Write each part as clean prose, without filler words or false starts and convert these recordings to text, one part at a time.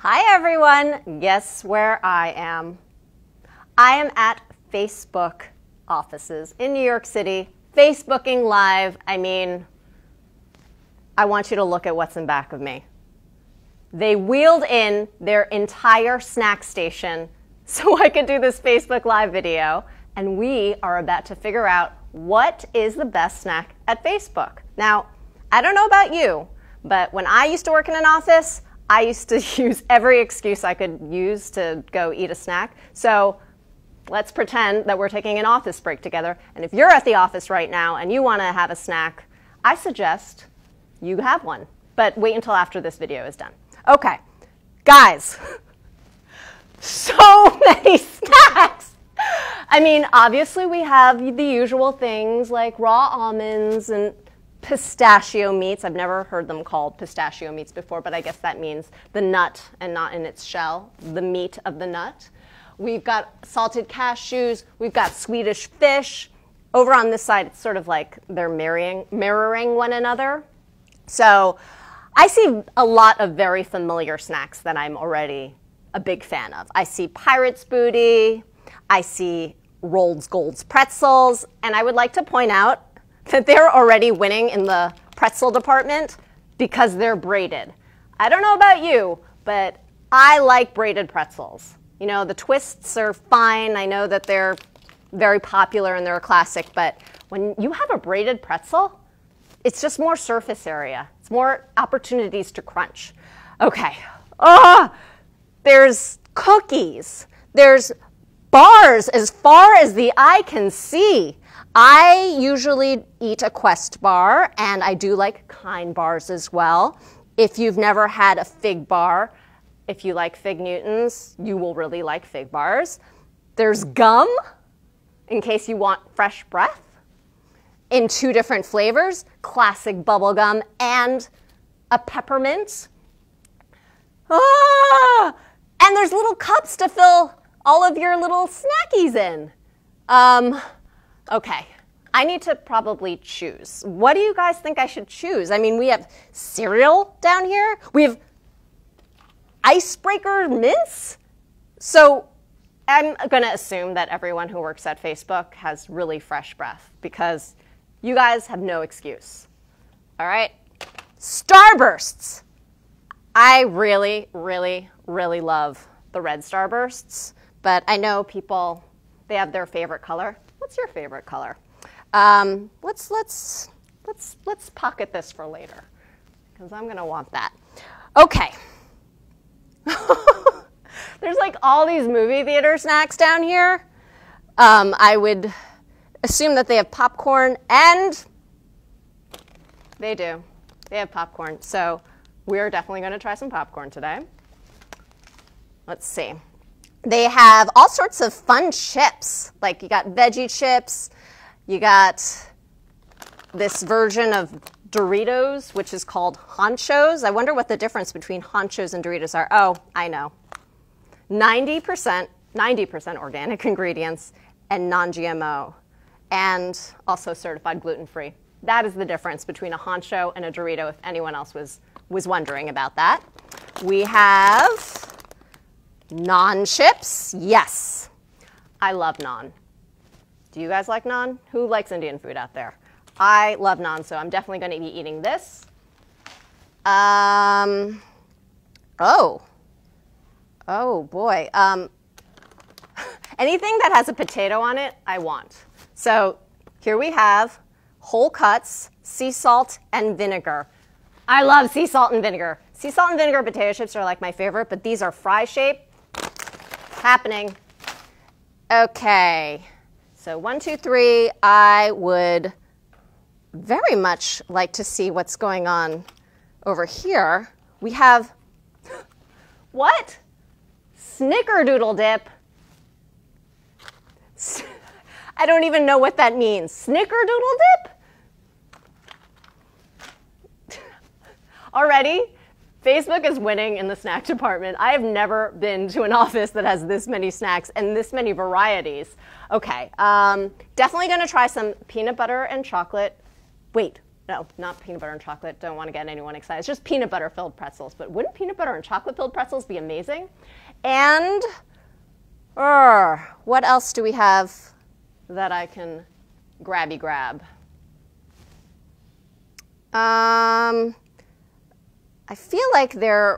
Hi everyone, guess where I am? I am at Facebook offices in New York City, Facebooking live. I mean, I want you to look at what's in back of me. They wheeled in their entire snack station so I could do this Facebook Live video, and we are about to figure out what is the best snack at Facebook. Now, I don't know about you, but when I used to work in an office, I used to use every excuse I could use to go eat a snack. So let's pretend that we're taking an office break together. And if you're at the office right now and you want to have a snack, I suggest you have one. But wait until after this video is done. Okay, guys, so many snacks. I mean, obviously we have the usual things like raw almonds and pistachio meats. I've never heard them called pistachio meats before, but I guess that means the nut and not in its shell, the meat of the nut. We've got salted cashews. We've got Swedish fish. Over on this side, it's sort of like they're mirroring one another. So I see a lot of very familiar snacks that I'm already a big fan of. I see Pirate's Booty. I see Roll's Gold's pretzels. And I would like to point out that they're already winning in the pretzel department because they're braided. I don't know about you, but I like braided pretzels. You know, the twists are fine. I know that they're very popular and they're a classic, but when you have a braided pretzel, it's just more surface area. It's more opportunities to crunch. Okay. There's cookies. There's bars as far as the eye can see. I usually eat a Quest bar, and I do like Kind bars as well. If you've never had a fig bar, if you like Fig Newtons, you will really like fig bars. There's gum, in case you want fresh breath, in 2 different flavors, classic bubble gum and a peppermint. And there's little cups to fill all of your little snackies in. Okay, I need to probably choose. What do you guys think I should choose? I mean, we have cereal down here. We have icebreaker mints. So I'm going to assume that everyone who works at Facebook has really fresh breath because you guys have no excuse. All right? Starbursts. I really, really, really love the red Starbursts, but I know people, they have their favorite color. What's your favorite color? Let's pocket this for later because I'm going to want that. Okay. There's like all these movie theater snacks down here. I would assume that they have popcorn, and they do. They have popcorn. So we're definitely going to try some popcorn today. Let's see. They have all sorts of fun chips. Like you got veggie chips. You got this version of Doritos, which is called Honchos. I wonder what the difference between Honchos and Doritos are. Oh, I know. 90% organic ingredients and non-GMO, and also certified gluten-free. That is the difference between a Honcho and a Dorito, if anyone else was wondering about that. We have naan chips. Yes, I love naan. Do you guys like naan? Who likes Indian food out there? I love naan, so I'm definitely going to be eating this. Oh boy. Anything that has a potato on it, I want. So here we have whole cuts, sea salt, and vinegar. I love sea salt and vinegar. Sea salt and vinegar potato chips are like my favorite, but these are fry shaped. Happening. Okay. So 1, 2, 3, I would very much like to see what's going on over here. We have, what? Snickerdoodle dip. I don't even know what that means. Snickerdoodle dip? Already, Facebook is winning in the snack department. I have never been to an office that has this many snacks and this many varieties. Okay, definitely going to try some peanut butter and chocolate. Wait, No, not peanut butter and chocolate. Don't want to get anyone excited. It's just peanut butter filled pretzels. But wouldn't peanut butter and chocolate filled pretzels be amazing? And what else do we have that I can grabby grab? I feel like I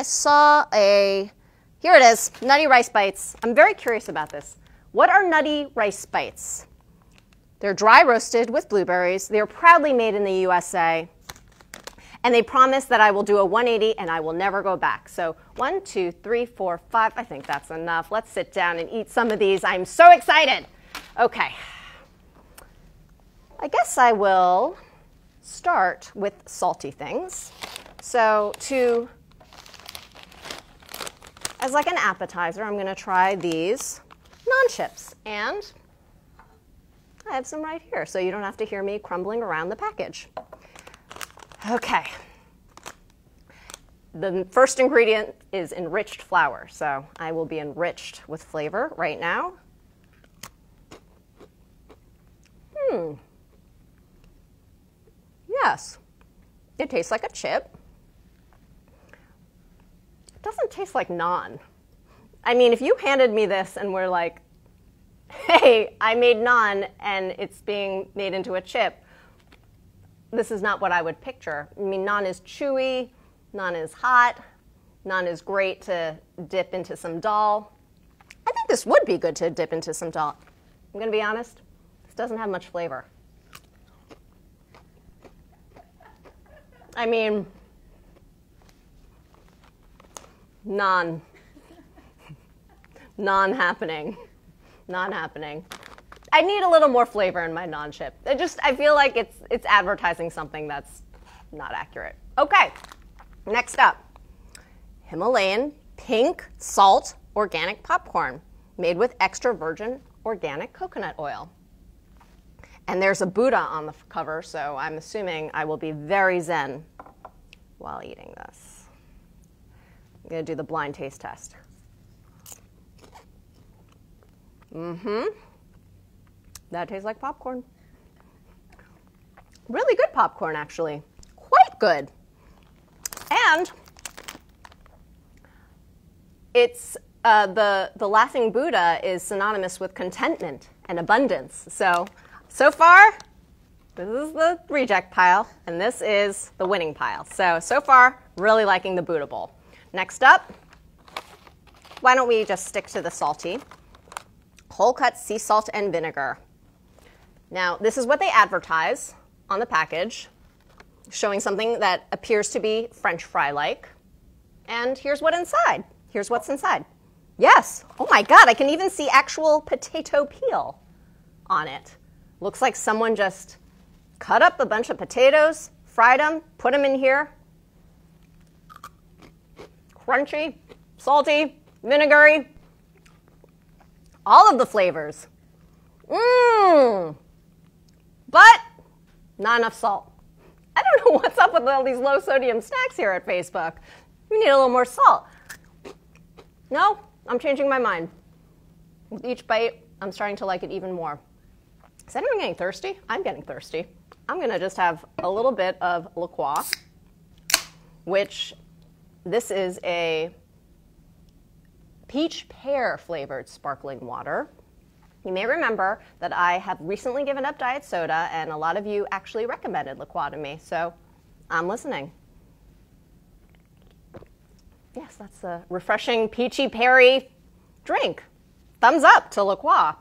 saw here it is, Nutty Rice Bites. I'm very curious about this. What are Nutty Rice Bites? They're dry roasted with blueberries. They're proudly made in the USA. And they promise that I will do a 180 and I will never go back. So 1, 2, 3, 4, 5. I think that's enough. Let's sit down and eat some of these. I'm so excited. Okay. I guess I will start with salty things. So as like an appetizer, I'm going to try these non-chips. And I have some right here, so you don't have to hear me crumbling around the package. Okay. The first ingredient is enriched flour, so I will be enriched with flavor right now. Yes, it tastes like a chip. It doesn't taste like naan. I mean, if you handed me this and were like, hey, I made naan and it's being made into a chip, this is not what I would picture. I mean, naan is chewy, naan is hot, naan is great to dip into some dal. I think this would be good to dip into some dal. I'm going to be honest, this doesn't have much flavor. I mean, naan happening. Not happening. I need a little more flavor in my naan chip. I feel like it's advertising something that's not accurate. Okay, next up, Himalayan pink salt organic popcorn made with extra virgin organic coconut oil. And there's a Buddha on the cover, so I'm assuming I will be very zen while eating this. I'm going to do the blind taste test. That tastes like popcorn. Really good popcorn, actually. Quite good. And it's the laughing Buddha is synonymous with contentment and abundance. So far, this is the reject pile, and this is the winning pile. So far, really liking the Buddha bowl. Next up, why don't we just stick to the salty? Whole cut sea salt and vinegar. Now, this is what they advertise on the package, showing something that appears to be French fry-like. And here's what's inside. Here's what's inside. Yes. Oh my God, I can even see actual potato peel on it. Looks like someone just cut up a bunch of potatoes, fried them, put them in here. Crunchy, salty, vinegary. All of the flavors. But not enough salt. I don't know what's up with all these low sodium snacks here at Facebook. We need a little more salt. No, I'm changing my mind. With each bite, I'm starting to like it even more. Is anyone getting thirsty? I'm getting thirsty. I'm going to just have a little bit of La Croix, which this is a peach pear flavored sparkling water. You may remember that I have recently given up diet soda, and a lot of you actually recommended La Croix to me, so I'm listening. Yes, that's a refreshing peachy peary drink. Thumbs up to La Croix.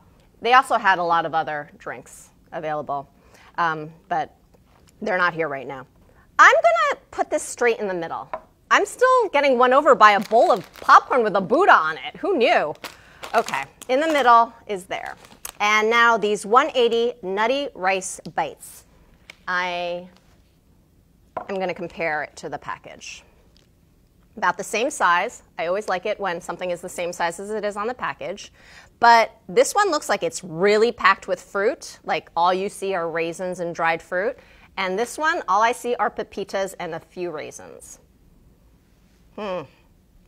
They also had a lot of other drinks available, but they're not here right now. I'm going to put this straight in the middle. I'm still getting won over by a bowl of popcorn with a Buddha on it. Who knew? Okay, in the middle is there. And now these 180 Nutty Rice Bites. I am going to compare it to the package. About the same size. I always like it when something is the same size as it is on the package. But this one looks like it's really packed with fruit. Like all you see are raisins and dried fruit. And this one, all I see are pepitas and a few raisins. I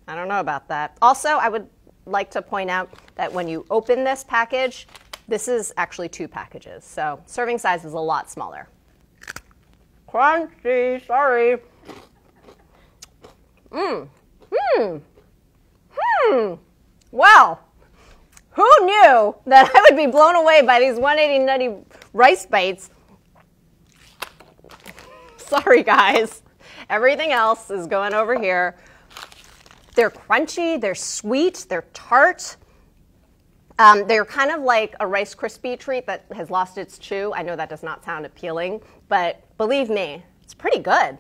don't know about that. Also, I would like to point out that when you open this package, This is actually 2 packages, so serving size is a lot smaller. Crunchy, sorry. Well, who knew that I would be blown away by these 180 nutty rice bites? Sorry, guys. Everything else is going over here. They're crunchy, they're sweet, they're tart. They're kind of like a Rice Krispie treat that has lost its chew. I know that does not sound appealing, but believe me, it's pretty good.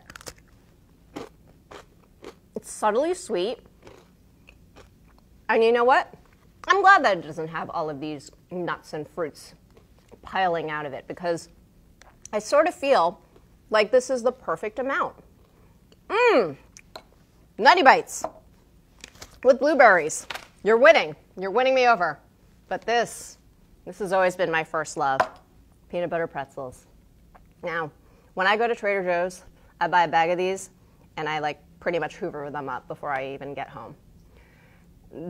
It's subtly sweet. And you know what? I'm glad that it doesn't have all of these nuts and fruits piling out of it, because I sort of feel like this is the perfect amount. Nutty bites with blueberries. You're winning. You're winning me over. But this has always been my first love, peanut butter pretzels. Now, when I go to Trader Joe's, I buy a bag of these, and I like pretty much hoover them up before I even get home.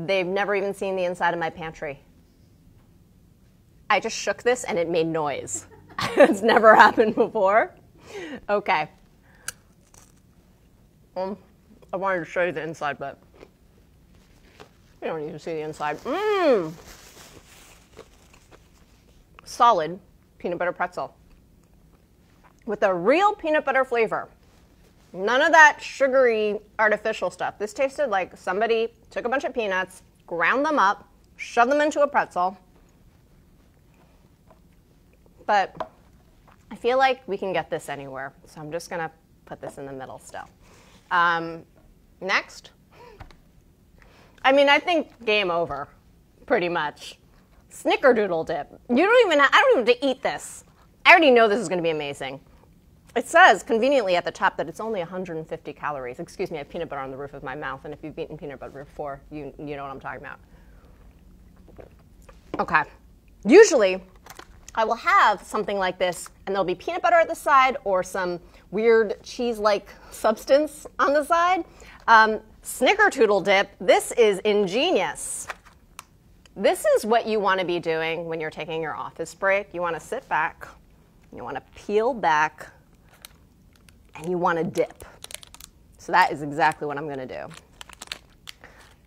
They've never even seen the inside of my pantry. I just shook this and it made noise. It's never happened before. Okay. I wanted to show you the inside, but you don't need to see the inside. Solid peanut butter pretzel with a real peanut butter flavor. None of that sugary, artificial stuff. This tasted like somebody took a bunch of peanuts, ground them up, shoved them into a pretzel. But I feel like we can get this anywhere, so I'm just going to put this in the middle still. Next. I mean, I think game over, pretty much. Snickerdoodle dip. I don't even have to eat this. I already know this is going to be amazing. It says conveniently at the top that it's only 150 calories. Excuse me, I have peanut butter on the roof of my mouth, and if you've eaten peanut butter before, you know what I'm talking about. Okay. Usually, I will have something like this, and there'll be peanut butter at the side or some weird cheese-like substance on the side. Snickerdoodle dip, this is ingenious. This is what you want to be doing when you're taking your office break. You want to sit back, you want to peel back, and you want to dip. So that is exactly what I'm going to do.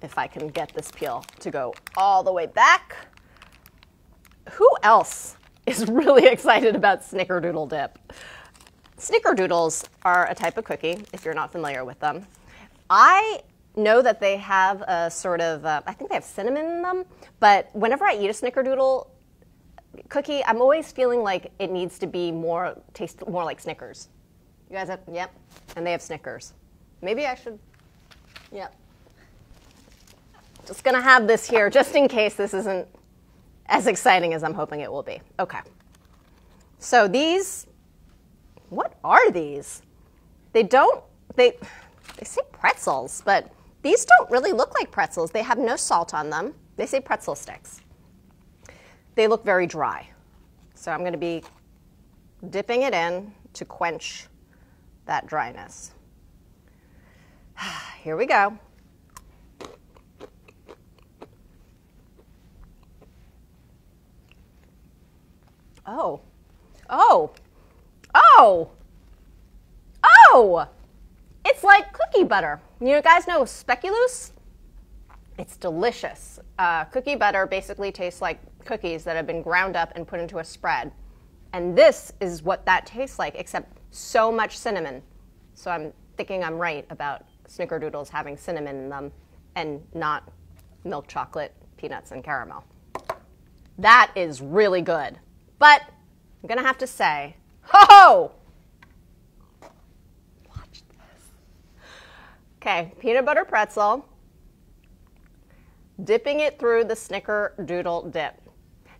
If I can get this peel to go all the way back. Who else is really excited about Snickerdoodle dip? Snickerdoodles are a type of cookie, if you're not familiar with them. I know that they have a sort of, I think they have cinnamon in them, but whenever I eat a Snickerdoodle cookie, I'm always feeling like it needs to be taste more like Snickers. You guys have, yep, and they have Snickers. Maybe I should, yep. Just gonna have this here just in case this isn't as exciting as I'm hoping it will be. Okay. So these, what are these? They say pretzels, but these don't really look like pretzels. They have no salt on them. They say pretzel sticks. They look very dry. So I'm going to be dipping it in to quench that dryness. Here we go. Oh, oh, oh, oh! It's like cookie butter. You guys know speculoos? It's delicious. Cookie butter basically tastes like cookies that have been ground up and put into a spread. And this is what that tastes like, except so much cinnamon. So I'm thinking I'm right about Snickerdoodles having cinnamon in them and not milk chocolate, peanuts, and caramel. That is really good. But I'm going to have to say, ho-ho! Watch this. Okay, peanut butter pretzel. Dipping it through the Snickerdoodle dip.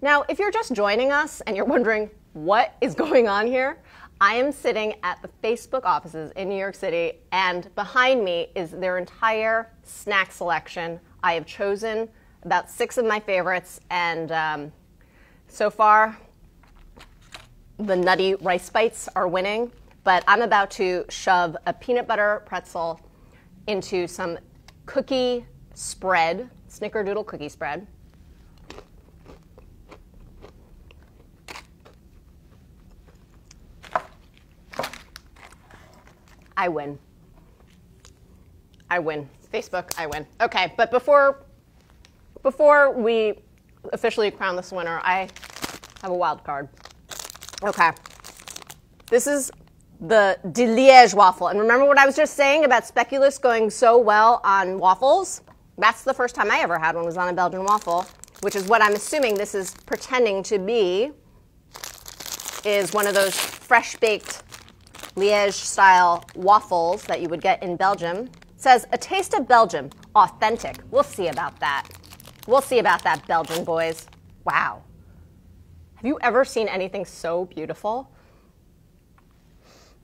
Now, if you're just joining us and you're wondering what is going on here, I am sitting at the Facebook offices in New York City, and behind me is their entire snack selection. I have chosen about 6 of my favorites, and so far, the nutty rice bites are winning, but I'm about to shove a peanut butter pretzel into some cookie spread, Snickerdoodle cookie spread. I win. I win. Facebook, I win. Okay, but before we officially crown this winner, I have a wild card. Okay. This is the de Liège waffle. And remember what I was just saying about speculoos going so well on waffles? That's the first time I ever had one was on a Belgian waffle, which is what I'm assuming this is pretending to be, is one of those fresh-baked Liège-style waffles that you would get in Belgium. It says, a taste of Belgium, authentic. We'll see about that. We'll see about that, Belgian boys. Wow. Have you ever seen anything so beautiful?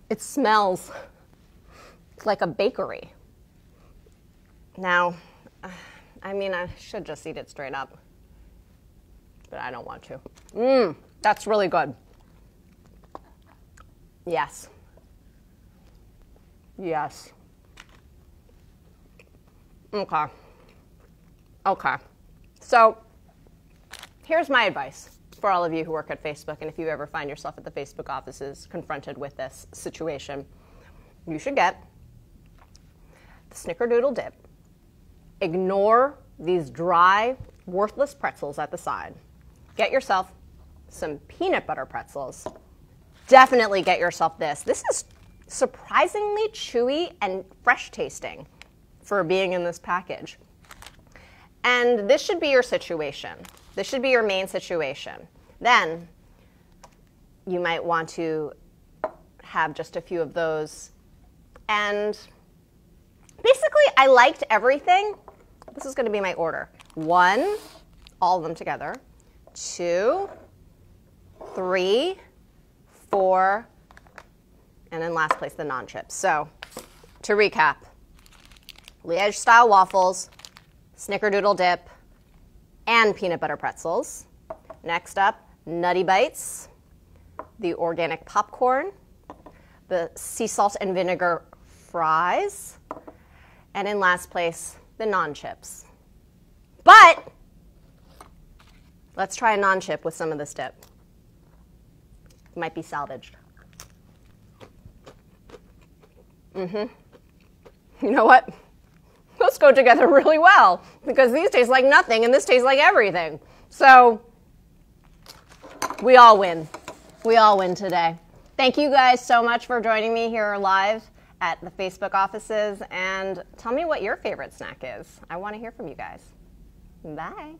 It smells like a bakery. Now, I mean, I should just eat it straight up, but I don't want to. That's really good. Yes. Yes. Okay. Okay. So, here's my advice for all of you who work at Facebook, and if you ever find yourself at the Facebook offices confronted with this situation, you should get the Snickerdoodle dip. Ignore these dry, worthless pretzels at the side. Get yourself some peanut butter pretzels. Definitely get yourself this. This is surprisingly chewy and fresh tasting for being in this package. And this should be your situation. This should be your main situation. Then you might want to have just a few of those. And basically, I liked everything. This is going to be my order. 1, all of them together. 2, 3, 4, and in last place, the non-chips. So to recap, Liège-style waffles, Snickerdoodle dip, and peanut butter pretzels. Next up, Nutty Bites, the organic popcorn, the sea salt and vinegar fries, and in last place, the non-chips. But let's try a non-chip with some of this dip. It might be salvaged. You know what? Those go together really well because these taste like nothing and this tastes like everything. So we all win. We all win today. Thank you guys so much for joining me here live at the Facebook offices, and tell me what your favorite snack is. I want to hear from you guys. Bye.